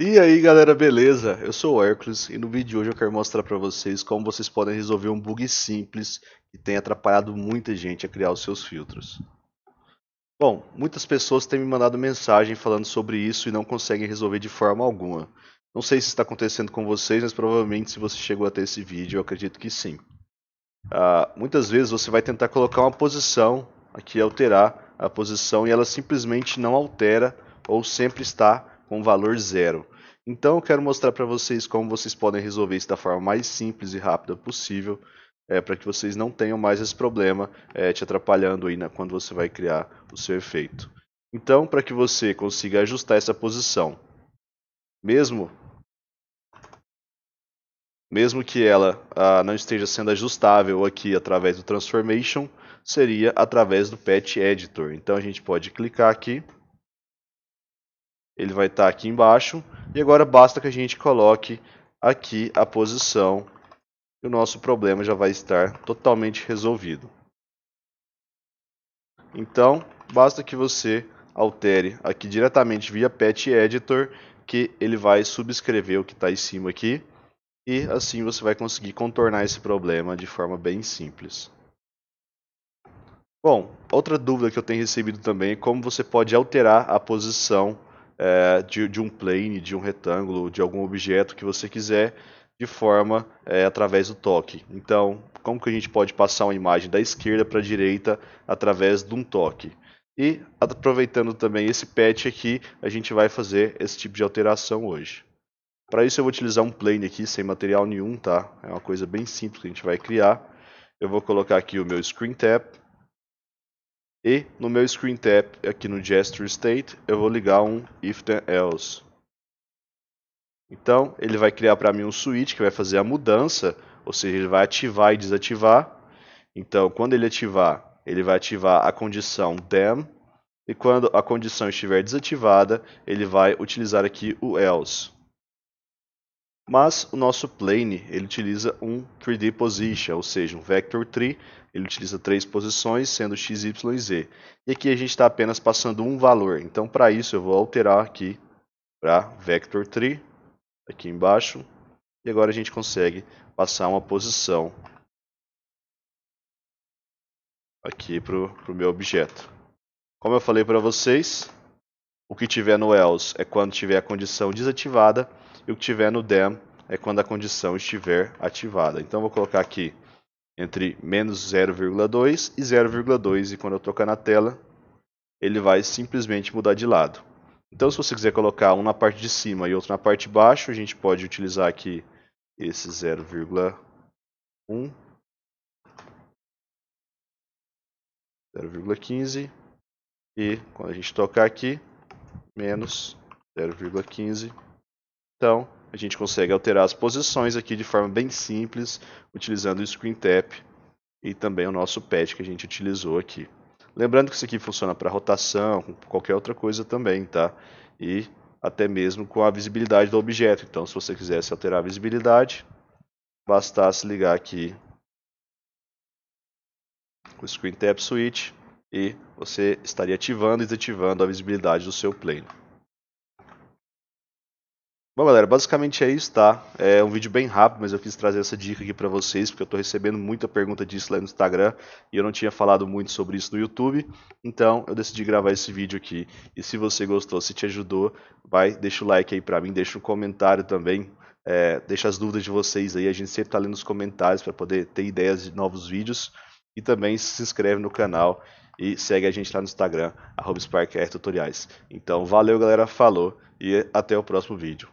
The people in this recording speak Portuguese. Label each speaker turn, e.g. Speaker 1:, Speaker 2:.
Speaker 1: E aí galera, beleza? Eu sou o Hércules e no vídeo de hoje eu quero mostrar para vocês como vocês podem resolver um bug simples que tem atrapalhado muita gente a criar os seus filtros. Bom, muitas pessoas têm me mandado mensagem falando sobre isso e não conseguem resolver de forma alguma. Não sei se está acontecendo com vocês, mas provavelmente se você chegou até esse vídeo, eu acredito que sim. Muitas vezes você vai tentar colocar uma posição, aqui alterar a posição, e ela simplesmente não altera ou sempre está com valor zero. Então eu quero mostrar para vocês como vocês podem resolver isso da forma mais simples e rápida possível, para que vocês não tenham mais esse problema te atrapalhando aí quando você vai criar o seu efeito. Então, para que você consiga ajustar essa posição, mesmo mesmo que ela não esteja sendo ajustável aqui através do Transformation, seria através do Patch Editor. Então a gente pode clicar aqui, ele vai estar aqui embaixo, e agora basta que a gente coloque aqui a posição e o nosso problema já vai estar totalmente resolvido. Então, basta que você altere aqui diretamente via Patch Editor, que ele vai subscrever o que está em cima aqui, e assim você vai conseguir contornar esse problema de forma bem simples. Bom, outra dúvida que eu tenho recebido também é como você pode alterar a posição de um plane, de um retângulo, de algum objeto que você quiser de forma através do toque. Então, como que a gente pode passar uma imagem da esquerda para a direita através de um toque? E aproveitando também esse patch aqui, a gente vai fazer esse tipo de alteração hoje. Para isso eu vou utilizar um plane aqui sem material nenhum, tá? É uma coisa bem simples que a gente vai criar. Eu vou colocar aqui o meu Screen Tap. E no meu Screen Tap, aqui no Gesture State, eu vou ligar um If Then Else. Então, ele vai criar para mim um switch que vai fazer a mudança, ou seja, ele vai ativar e desativar. Então, quando ele ativar, ele vai ativar a condição Then, e quando a condição estiver desativada, ele vai utilizar aqui o Else. Mas o nosso plane ele utiliza um 3D position, ou seja, um vector tree. Ele utiliza 3 posições, sendo x, y e z. E aqui a gente está apenas passando um valor. Então, para isso, eu vou alterar aqui para vector tree, aqui embaixo. E agora a gente consegue passar uma posição aqui para o meu objeto. Como eu falei para vocês, o que tiver no else é quando tiver a condição desativada. E o que tiver no then é quando a condição estiver ativada. Então, eu vou colocar aqui entre menos 0,2 e 0,2 e quando eu tocar na tela ele vai simplesmente mudar de lado. Então se você quiser colocar um na parte de cima e outro na parte de baixo, a gente pode utilizar aqui esse 0,1, 0,15 e quando a gente tocar aqui, menos 0,15. Então a gente consegue alterar as posições aqui de forma bem simples, utilizando o Screen Tap e também o nosso patch que a gente utilizou aqui. Lembrando que isso aqui funciona para rotação, com qualquer outra coisa também, tá? E até mesmo com a visibilidade do objeto. Então, se você quisesse alterar a visibilidade, bastasse ligar aqui o Screen Tap Switch e você estaria ativando e desativando a visibilidade do seu plane. Bom galera, basicamente é isso, tá? É um vídeo bem rápido, mas eu quis trazer essa dica aqui pra vocês, porque eu tô recebendo muita pergunta disso lá no Instagram, e eu não tinha falado muito sobre isso no YouTube, então eu decidi gravar esse vídeo aqui. E se você gostou, se te ajudou, deixa o like aí pra mim, deixa um comentário também, deixa as dúvidas de vocês aí, a gente sempre tá lendo os comentários para poder ter ideias de novos vídeos, e também se inscreve no canal e segue a gente lá no Instagram, @SparkRTutoriais. Então valeu galera, falou, e até o próximo vídeo.